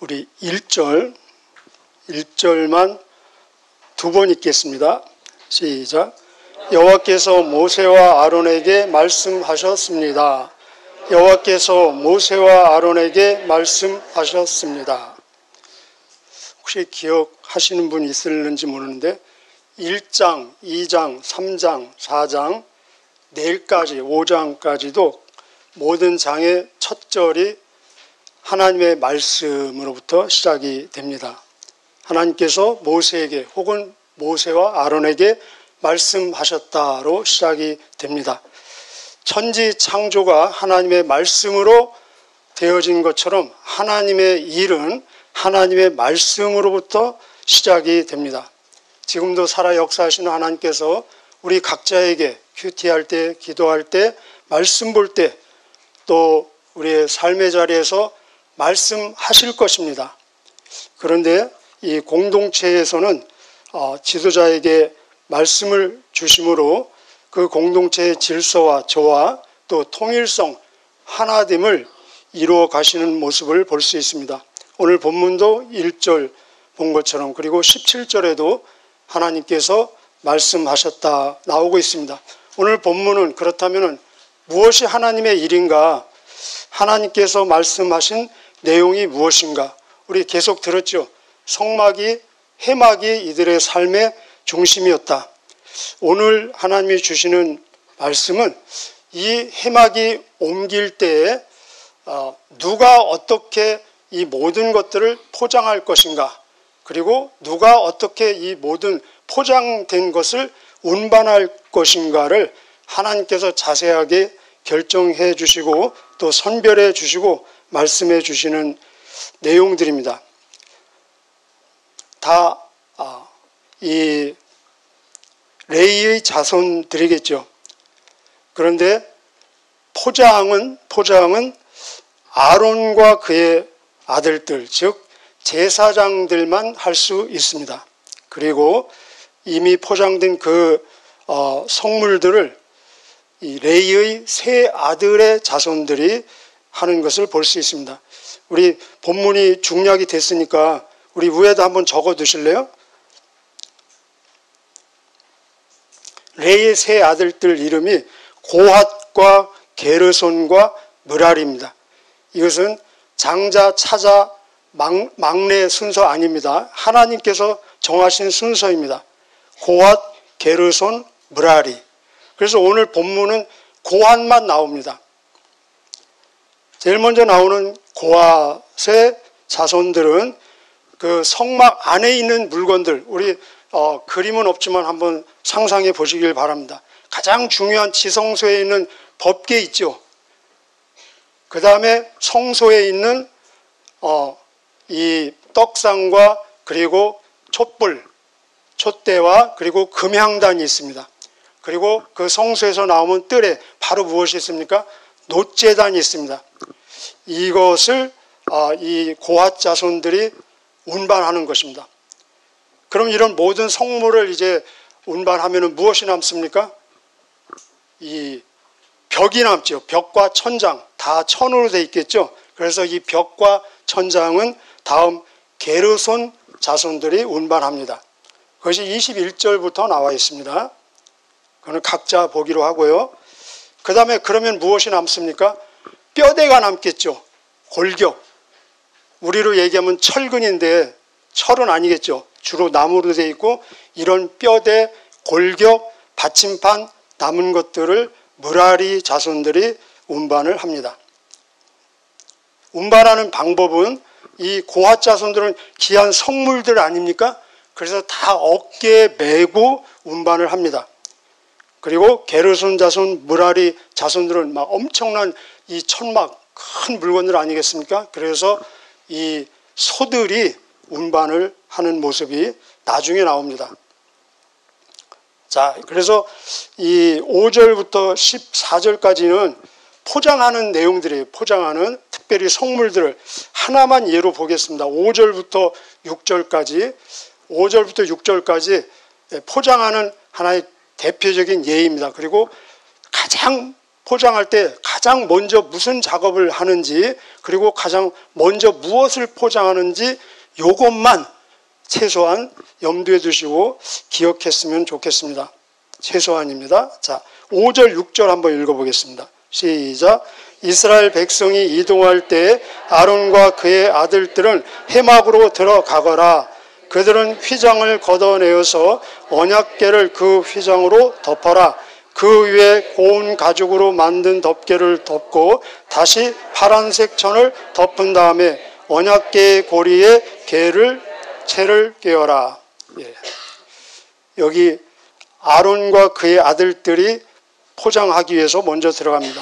우리 1절만 두 번 읽겠습니다. 시작. 여호와께서 모세와 아론에게 말씀하셨습니다. 여호와께서 모세와 아론에게 말씀하셨습니다. 혹시 기억하시는 분 있을는지 모르는데 1장, 2장, 3장, 4장, 내일까지 5장까지도 모든 장의 첫 절이 하나님의 말씀으로부터 시작이 됩니다. 하나님께서 모세에게 혹은 모세와 아론에게 말씀하셨다로 시작이 됩니다. 천지 창조가 하나님의 말씀으로 되어진 것처럼 하나님의 일은 하나님의 말씀으로부터 시작이 됩니다. 지금도 살아 역사하시는 하나님께서 우리 각자에게 큐티할 때, 기도할 때, 말씀 볼 때, 또 우리의 삶의 자리에서 말씀하실 것입니다. 그런데 이 공동체에서는 지도자에게 말씀을 주심으로 그 공동체의 질서와 조화 또 통일성, 하나됨을 이루어 가시는 모습을 볼 수 있습니다. 오늘 본문도 1절 본 것처럼 그리고 17절에도 하나님께서 말씀하셨다 나오고 있습니다. 오늘 본문은 그렇다면 무엇이 하나님의 일인가? 하나님께서 말씀하신 내용이 무엇인가? 우리 계속 들었죠. 성막이, 해막이 이들의 삶의 중심이었다. 오늘 하나님이 주시는 말씀은 이 해막이 옮길 때에 누가 어떻게 이 모든 것들을 포장할 것인가, 그리고 누가 어떻게 이 모든 포장된 것을 운반할 것인가를 하나님께서 자세하게 결정해 주시고 또 선별해 주시고 말씀해 주시는 내용들입니다. 다 이 레위의 자손들이겠죠. 그런데 포장은 아론과 그의 아들들, 즉 제사장들만 할 수 있습니다. 그리고 이미 포장된 그 성물들을 이 레위의 세 아들의 자손들이 하는 것을 볼 수 있습니다. 우리 본문이 중략이 됐으니까 우리 위에다 한번 적어 두실래요? 레위의 세 아들들 이름이 고핫과 게르손과 므랄입니다. 이것은 장자, 차자, 막내 순서 아닙니다. 하나님께서 정하신 순서입니다. 고핫, 게르손, 므랄이. 그래서 오늘 본문은 고핫만 나옵니다. 제일 먼저 나오는 고핫의 자손들은 그 성막 안에 있는 물건들, 우리 그림은 없지만 한번 상상해 보시길 바랍니다. 가장 중요한 지성소에 있는 법궤 있죠. 그 다음에 성소에 있는 이 떡상과 그리고 촛불, 촛대와 그리고 금향단이 있습니다. 그리고 그 성소에서 나오는 뜰에 바로 무엇이 있습니까? 놋제단이 있습니다. 이것을 이 고핫 자손들이 운반하는 것입니다. 그럼 이런 모든 성물을 이제 운반하면 무엇이 남습니까? 이 벽이 남죠. 벽과 천장 다 천으로 되어 있겠죠. 그래서 이 벽과 천장은 다음 게르손 자손들이 운반합니다. 그것이 21절부터 나와 있습니다. 그건 각자 보기로 하고요. 그 다음에 그러면 무엇이 남습니까? 뼈대가 남겠죠. 골격. 우리로 얘기하면 철근인데 철은 아니겠죠. 주로 나무로 되어 있고 이런 뼈대, 골격, 받침판 남은 것들을 므랄이 자손들이 운반을 합니다. 운반하는 방법은 이 고핫 자손들은 귀한 성물들 아닙니까? 그래서 다 어깨에 메고 운반을 합니다. 그리고 게르손 자손, 므랄이 자손들은 막 엄청난 이 천막 큰 물건들 아니겠습니까? 그래서 이 소들이 운반을 하는 모습이 나중에 나옵니다. 자, 그래서 이 5절부터 14절까지는 포장하는 내용들이에요. 포장하는 특별히 성물들을 하나만 예로 보겠습니다. 5절부터 6절까지 포장하는 하나의 대표적인 예입니다. 그리고 가장 포장할 때 가장 먼저 무슨 작업을 하는지, 그리고 가장 먼저 무엇을 포장하는지 요것만 최소한 염두에 두시고 기억했으면 좋겠습니다. 최소한입니다. 자, 5절, 6절 한번 읽어보겠습니다. 시작. 이스라엘 백성이 이동할 때 아론과 그의 아들들은 해막으로 들어가거라. 그들은 휘장을 걷어내어서 언약궤를 그 휘장으로 덮어라. 그 위에 고운 가죽으로 만든 덮개를 덮고 다시 파란색 천을 덮은 다음에 언약궤의 고리에 채를 꿰어라. 예. 여기 아론과 그의 아들들이 포장하기 위해서 먼저 들어갑니다.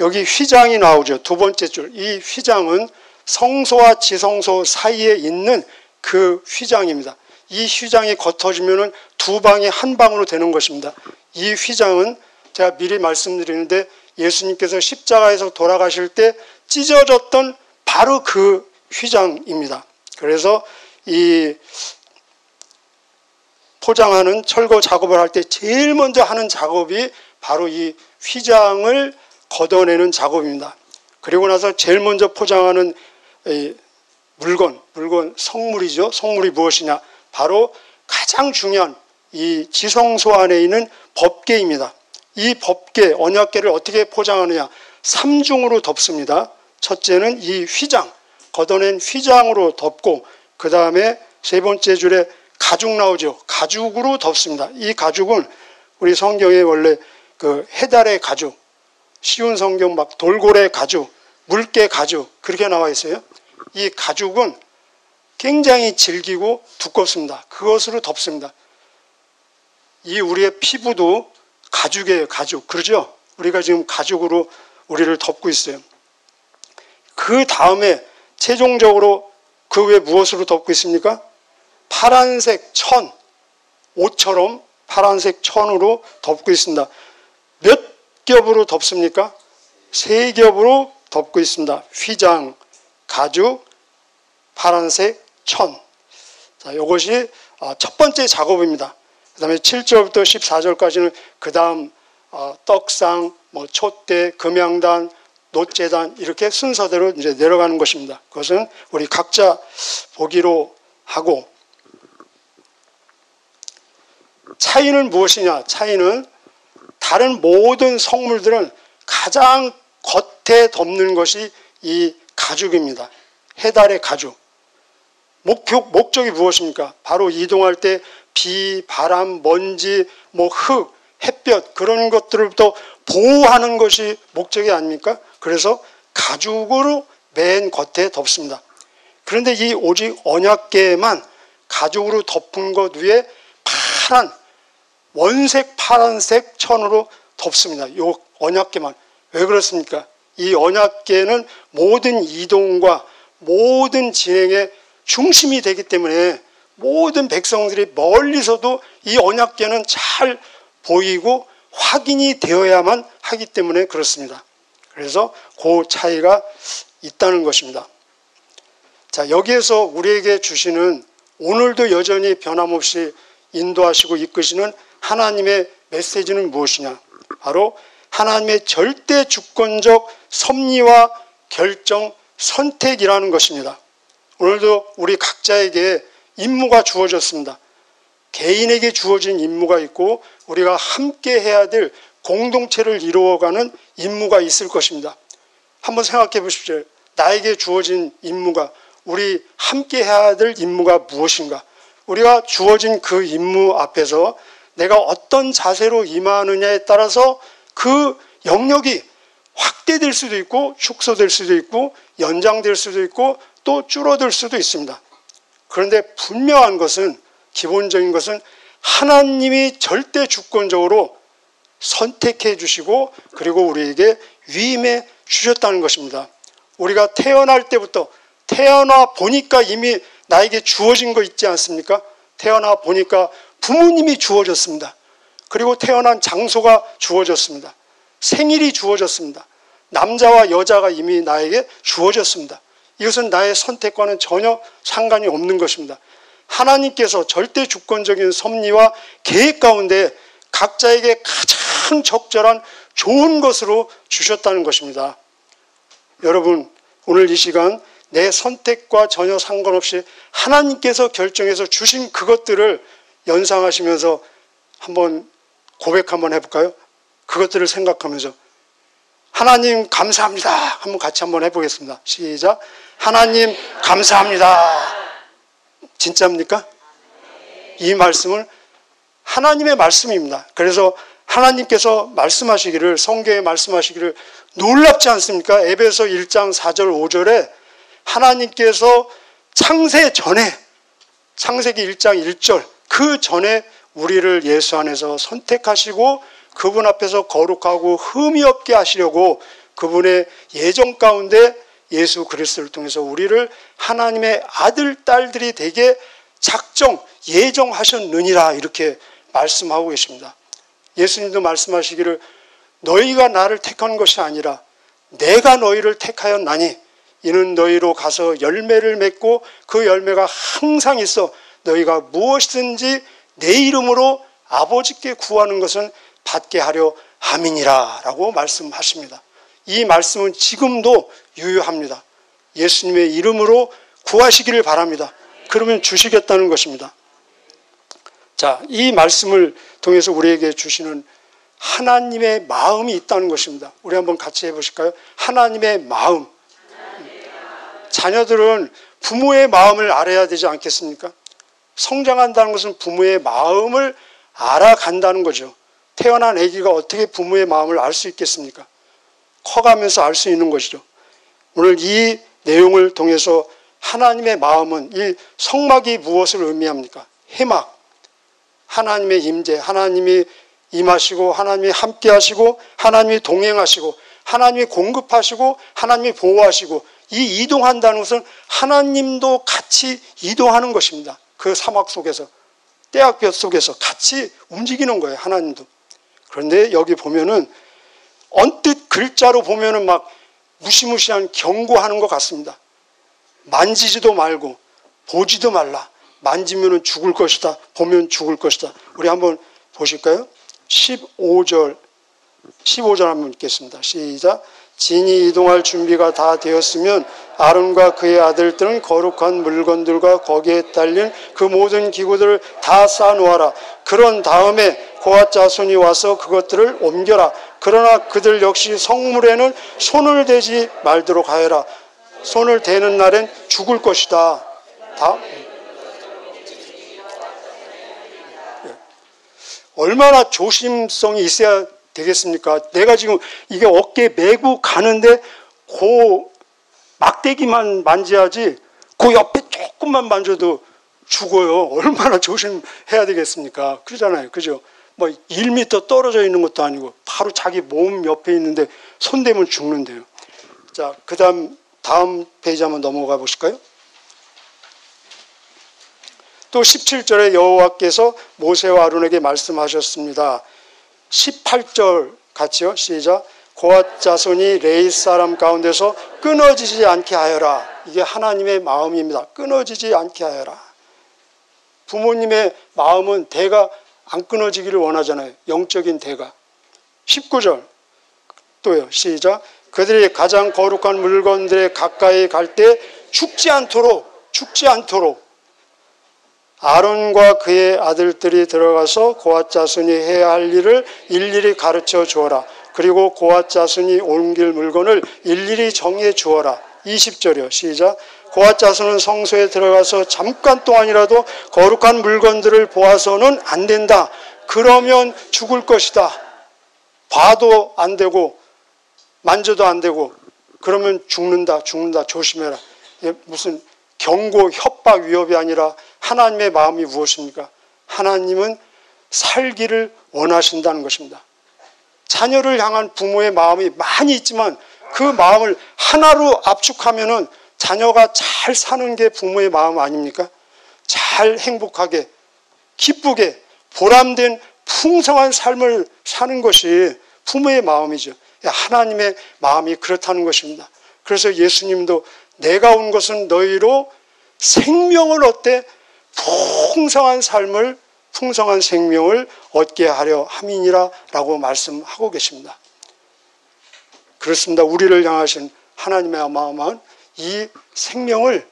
여기 휘장이 나오죠. 두 번째 줄. 이 휘장은 성소와 지성소 사이에 있는 그 휘장입니다. 이 휘장이 겉어지면 두 방이 한 방으로 되는 것입니다. 이 휘장은 제가 미리 말씀드리는데 예수님께서 십자가에서 돌아가실 때 찢어졌던 바로 그 휘장입니다. 그래서 이 포장하는 철거 작업을 할 때 제일 먼저 하는 작업이 바로 이 휘장을 걷어내는 작업입니다. 그리고 나서 제일 먼저 포장하는 물건, 성물이죠. 성물이 무엇이냐? 바로 가장 중요한 이 지성소 안에 있는 법궤입니다. 이 법궤, 언약궤를 어떻게 포장하느냐? 3중으로 덮습니다. 첫째는 이 휘장, 걷어낸 휘장으로 덮고, 그 다음에 세 번째 줄에 가죽 나오죠. 가죽으로 덮습니다. 이 가죽은 우리 성경에 원래 그 해달의 가죽, 쉬운 성경 막 돌고래 가죽, 물개 가죽 그렇게 나와 있어요. 이 가죽은 굉장히 질기고 두껍습니다. 그것으로 덮습니다. 이 우리의 피부도 가죽이에요. 가죽. 그러죠? 우리가 지금 가죽으로 우리를 덮고 있어요. 그 다음에 최종적으로 그 외에 무엇으로 덮고 있습니까? 파란색 천, 옷처럼 파란색 천으로 덮고 있습니다. 몇 겹으로 덮습니까? 3겹으로 덮고 있습니다. 휘장, 가죽, 파란색 천. 자, 이것이 첫 번째 작업입니다. 그 다음에 7절부터 14절까지는 그 다음 떡상, 촛대, 금양단, 놋재단 이렇게 순서대로 이제 내려가는 것입니다. 그것은 우리 각자 보기로 하고, 차이는 무엇이냐? 차이는 다른 모든 성물들은 가장 겉에 덮는 것이 이 가죽입니다. 해달의 가죽. 목적이 무엇입니까? 바로 이동할 때 비, 바람, 먼지, 흙, 햇볕 그런 것들부터 보호하는 것이 목적이 아닙니까? 그래서 가죽으로 맨 겉에 덮습니다. 그런데 이 오직 언약궤만 가죽으로 덮은 것 위에 파란 원색 파란색 천으로 덮습니다. 이 언약궤만. 왜 그렇습니까? 이 언약궤는 모든 이동과 모든 진행의 중심이 되기 때문에 모든 백성들이 멀리서도 이 언약궤는 잘 보이고 확인이 되어야만 하기 때문에 그렇습니다. 그래서 그 차이가 있다는 것입니다. 자, 여기에서 우리에게 주시는 오늘도 여전히 변함없이 인도하시고 이끄시는 하나님의 메시지는 무엇이냐? 바로 하나님의 절대 주권적 섭리와 결정, 선택이라는 것입니다. 오늘도 우리 각자에게 임무가 주어졌습니다. 개인에게 주어진 임무가 있고 우리가 함께 해야 될 공동체를 이루어가는 임무가 있을 것입니다. 한번 생각해 보십시오. 나에게 주어진 임무가, 우리 함께 해야 될 임무가 무엇인가? 우리가 주어진 그 임무 앞에서 내가 어떤 자세로 임하느냐에 따라서 그 영역이 확대될 수도 있고 축소될 수도 있고 연장될 수도 있고 또 줄어들 수도 있습니다. 그런데 분명한 것은, 기본적인 것은 하나님이 절대 주권적으로 선택해 주시고 그리고 우리에게 위임해 주셨다는 것입니다. 우리가 태어날 때부터 태어나 보니까 이미 나에게 주어진 거 있지 않습니까? 태어나 보니까 부모님이 주어졌습니다. 그리고 태어난 장소가 주어졌습니다. 생일이 주어졌습니다. 남자와 여자가 이미 나에게 주어졌습니다. 이것은 나의 선택과는 전혀 상관이 없는 것입니다. 하나님께서 절대 주권적인 섭리와 계획 가운데 각자에게 참 적절한 좋은 것으로 주셨다는 것입니다. 여러분, 오늘 이 시간 내 선택과 전혀 상관없이 하나님께서 결정해서 주신 그것들을 연상하시면서 한번 고백 한번 해볼까요? 그것들을 생각하면서 하나님 감사합니다. 한번 같이 한번 해보겠습니다. 시작. 하나님 감사합니다. 진짜입니까? 이 말씀은 하나님의 말씀입니다. 그래서 하나님께서 말씀하시기를, 성경에 말씀하시기를 놀랍지 않습니까? 에베소 1장 4절 5절에 하나님께서 창세 전에, 창세기 1장 1절 그 전에 우리를 예수 안에서 선택하시고 그분 앞에서 거룩하고 흠이 없게 하시려고 그분의 예정 가운데 예수 그리스도를 통해서 우리를 하나님의 아들, 딸들이 되게 작정, 예정하셨느니라 이렇게 말씀하고 계십니다. 예수님도 말씀하시기를 너희가 나를 택한 것이 아니라 내가 너희를 택하였나니 이는 너희로 가서 열매를 맺고 그 열매가 항상 있어 너희가 무엇이든지 내 이름으로 아버지께 구하는 것은 받게 하려 함이니라 라고 말씀하십니다. 이 말씀은 지금도 유효합니다. 예수님의 이름으로 구하시기를 바랍니다. 그러면 주시겠다는 것입니다. 자, 이 말씀을 통해서 우리에게 주시는 하나님의 마음이 있다는 것입니다. 우리 한번 같이 해보실까요? 하나님의 마음. 자녀들은 부모의 마음을 알아야 되지 않겠습니까? 성장한다는 것은 부모의 마음을 알아간다는 거죠. 태어난 아기가 어떻게 부모의 마음을 알 수 있겠습니까? 커가면서 알 수 있는 것이죠. 오늘 이 내용을 통해서 하나님의 마음은 이 성막이 무엇을 의미합니까? 해막. 하나님의 임재, 하나님이 임하시고 하나님이 함께 하시고 하나님이 동행하시고 하나님이 공급하시고 하나님이 보호하시고 이 이동한다는 것은 하나님도 같이 이동하는 것입니다. 그 사막 속에서, 떼약볕 속에서 같이 움직이는 거예요. 하나님도. 그런데 여기 보면은 언뜻 글자로 보면은 막 무시무시한 경고하는 것 같습니다. 만지지도 말고 보지도 말라. 만지면은 죽을 것이다. 보면 죽을 것이다. 우리 한번 보실까요? 15절 한번 읽겠습니다. 시작. 진이 이동할 준비가 다 되었으면 아론과 그의 아들들은 거룩한 물건들과 거기에 딸린 그 모든 기구들을 다 쌓아놓아라. 그런 다음에 고앗 자손이 와서 그것들을 옮겨라. 그러나 그들 역시 성물에는 손을 대지 말도록 하여라. 손을 대는 날엔 죽을 것이다. 다 얼마나 조심성이 있어야 되겠습니까? 내가 지금 이게 어깨에 메고 가는데 그 막대기만 만져야지 그 옆에 조금만 만져도 죽어요. 얼마나 조심해야 되겠습니까? 그러잖아요. 그죠? 뭐 1m 떨어져 있는 것도 아니고 바로 자기 몸 옆에 있는데 손대면 죽는데요. 자, 다음 페이지 한번 넘어가 보실까요? 또 17절에 여호와께서 모세와 아론에게 말씀하셨습니다. 18절 같이요. 시작. 고앗 자손이 레위 사람 가운데서 끊어지지 않게 하여라. 이게 하나님의 마음입니다. 끊어지지 않게 하여라. 부모님의 마음은 대가 안 끊어지기를 원하잖아요. 영적인 대가. 19절 또요. 시작. 그들이 가장 거룩한 물건들에 가까이 갈 때 죽지 않도록 아론과 그의 아들들이 들어가서 고앗 자손이 해야 할 일을 일일이 가르쳐 주어라. 그리고 고앗 자손이 옮길 물건을 일일이 정해 주어라. 20절이요. 시작. 고앗 자손은 성소에 들어가서 잠깐 동안이라도 거룩한 물건들을 보아서는 안 된다. 그러면 죽을 것이다. 봐도 안 되고 만져도 안 되고 그러면 죽는다. 조심해라. 무슨 경고, 협박, 위협이 아니라 하나님의 마음이 무엇입니까? 하나님은 살기를 원하신다는 것입니다. 자녀를 향한 부모의 마음이 많이 있지만 그 마음을 하나로 압축하면은 자녀가 잘 사는 게 부모의 마음 아닙니까? 잘 행복하게, 기쁘게, 보람된 풍성한 삶을 사는 것이 부모의 마음이죠. 하나님의 마음이 그렇다는 것입니다. 그래서 예수님도 내가 온 것은 너희로 생명을 얻되 풍성한 삶을 풍성한 생명을 얻게 하려 함이니라 라고 말씀하고 계십니다. 그렇습니다. 우리를 향하신 하나님의 마음은 이 생명을,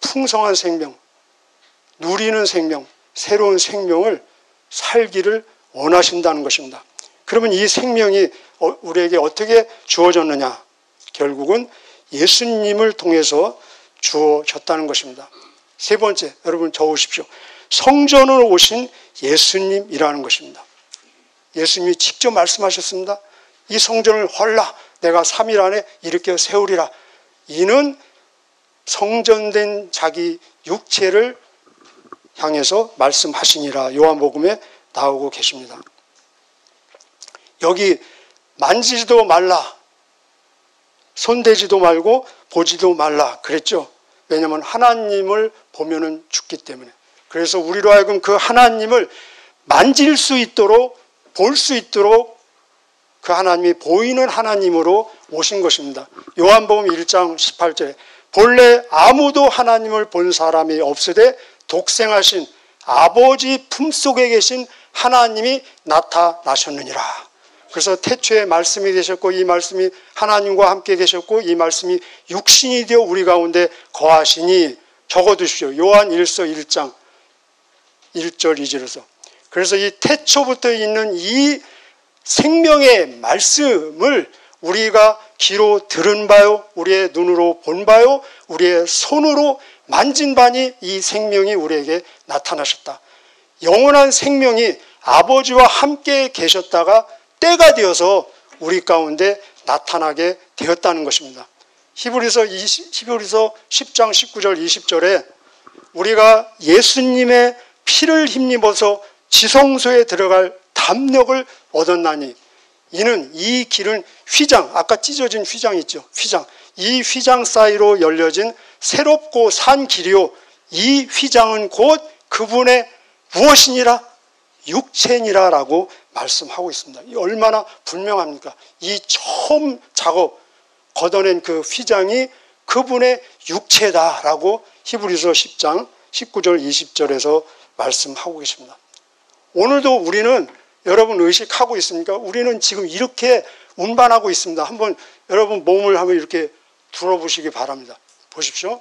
풍성한 생명, 누리는 생명, 새로운 생명을 살기를 원하신다는 것입니다. 그러면 이 생명이 우리에게 어떻게 주어졌느냐? 결국은 예수님을 통해서 주어졌다는 것입니다. 세 번째, 여러분 적으십시오. 성전으로 오신 예수님이라는 것입니다. 예수님이 직접 말씀하셨습니다. 이 성전을 헐라, 내가 3일 안에 일으켜 세우리라. 이는 성전된 자기 육체를 향해서 말씀하시니라. 요한복음에 나오고 계십니다. 여기 만지지도 말라, 손대지도 말고 보지도 말라 그랬죠. 왜냐하면 하나님을 보면은 죽기 때문에. 그래서 우리로 하여금 그 하나님을 만질 수 있도록, 볼 수 있도록 그 하나님이 보이는 하나님으로 오신 것입니다. 요한복음 1장 18절에 본래 아무도 하나님을 본 사람이 없으되 독생하신 아버지 품속에 계신 하나님이 나타나셨느니라. 그래서 태초에 말씀이 계셨고 이 말씀이 하나님과 함께 계셨고 이 말씀이 육신이 되어 우리 가운데 거하시니, 적어두십시오. 요한 1서 1장 1절 2절에서. 그래서 이 태초부터 있는 이 생명의 말씀을 우리가 귀로 들은 바요, 우리의 눈으로 본 바요, 우리의 손으로 만진 바니 이 생명이 우리에게 나타나셨다. 영원한 생명이 아버지와 함께 계셨다가 때가 되어서 우리 가운데 나타나게 되었다는 것입니다. 히브리서 10장 19절 20절에 우리가 예수님의 피를 힘입어서 지성소에 들어갈 담력을 얻었나니 이는 이 길은 휘장, 아까 찢어진 휘장 있죠. 휘장. 이 휘장 사이로 열려진 새롭고 산 길이요. 이 휘장은 곧 그분의 무엇이니라? 육체니라 라고 말씀하고 있습니다. 이 얼마나 분명합니까? 이 처음 작업, 걷어낸 그 휘장이 그분의 육체다라고 히브리서 10장 19절 20절에서 말씀하고 계십니다. 오늘도 우리는 여러분 의식하고 있습니까? 우리는 지금 이렇게 운반하고 있습니다. 한번 여러분 몸을 한번 이렇게 들어보시기 바랍니다. 보십시오.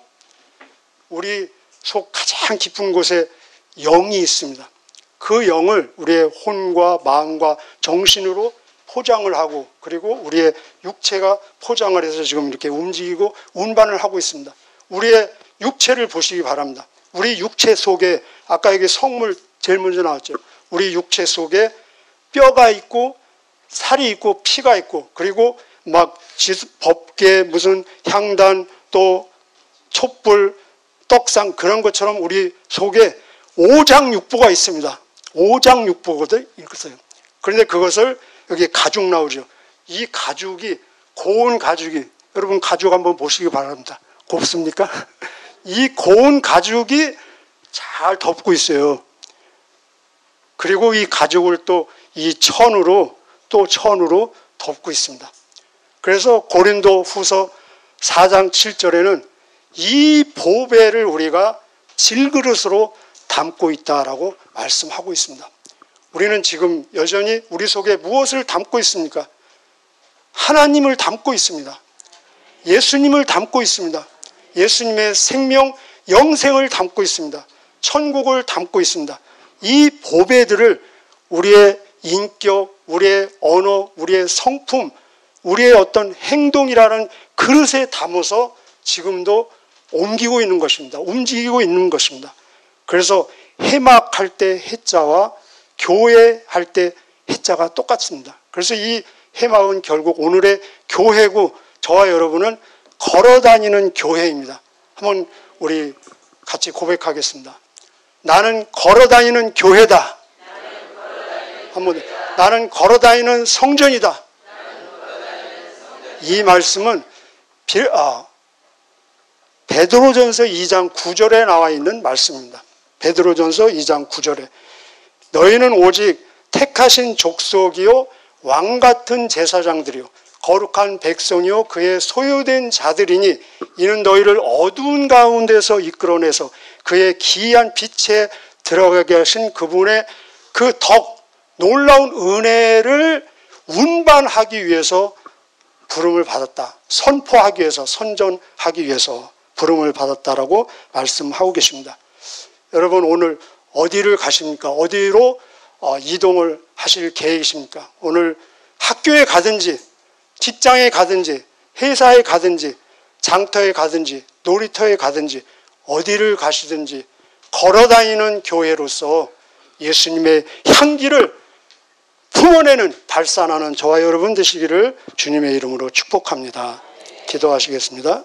우리 속 가장 깊은 곳에 영이 있습니다. 그 영을 우리의 혼과 마음과 정신으로 포장을 하고, 그리고 우리의 육체가 포장을 해서 지금 이렇게 움직이고 운반을 하고 있습니다. 우리의 육체를 보시기 바랍니다. 우리 육체 속에, 아까 여기 성물 제일 먼저 나왔죠. 우리 육체 속에 뼈가 있고 살이 있고 피가 있고, 그리고 막 법계, 무슨 향단, 또 촛불, 떡상, 그런 것처럼 우리 속에 오장육부가 있습니다. 오장육부거든 이거요. 그런데 그것을 여기 가죽 나오죠. 이 가죽이, 고운 가죽이, 여러분 가죽 한번 보시기 바랍니다. 곱습니까? 이 고운 가죽이 잘 덮고 있어요. 그리고 이 가죽을 또 이 천으로 덮고 있습니다. 그래서 고린도 후서 4장 7절에는 이 보배를 우리가 질그릇으로 담고 있다라고 말씀하고 있습니다. 우리는 지금 여전히 우리 속에 무엇을 담고 있습니까? 하나님을 담고 있습니다. 예수님을 담고 있습니다. 예수님의 생명, 영생을 담고 있습니다. 천국을 담고 있습니다. 이 보배들을 우리의 인격, 우리의 언어, 우리의 성품, 우리의 어떤 행동이라는 그릇에 담아서 지금도 옮기고 있는 것입니다. 움직이고 있는 것입니다. 그래서 해막할 때 해자와 교회할 때 해자가 똑같습니다. 그래서 이 해막은 결국 오늘의 교회고, 저와 여러분은 걸어다니는 교회입니다. 한번 우리 같이 고백하겠습니다. 나는 걸어다니는 교회다. 한번, 나는 걸어다니는 성전이다. 이 말씀은 베드로전서 2장 9절에 나와 있는 말씀입니다. 베드로전서 2장 9절에 너희는 오직 택하신 족속이요 왕같은 제사장들이요 거룩한 백성이요 그의 소유된 자들이니 이는 너희를 어두운 가운데서 이끌어내서 그의 기이한 빛에 들어가게 하신 그분의 그 덕, 놀라운 은혜를 운반하기 위해서 부름을 받았다. 선포하기 위해서, 선전하기 위해서 부름을 받았다라고 말씀하고 계십니다. 여러분 오늘 어디를 가십니까? 어디로 이동을 하실 계획이십니까? 오늘 학교에 가든지 직장에 가든지 회사에 가든지 장터에 가든지 놀이터에 가든지 어디를 가시든지 걸어다니는 교회로서 예수님의 향기를 품어내는 발산하는 저와 여러분 되시기를 주님의 이름으로 축복합니다. 기도하시겠습니다.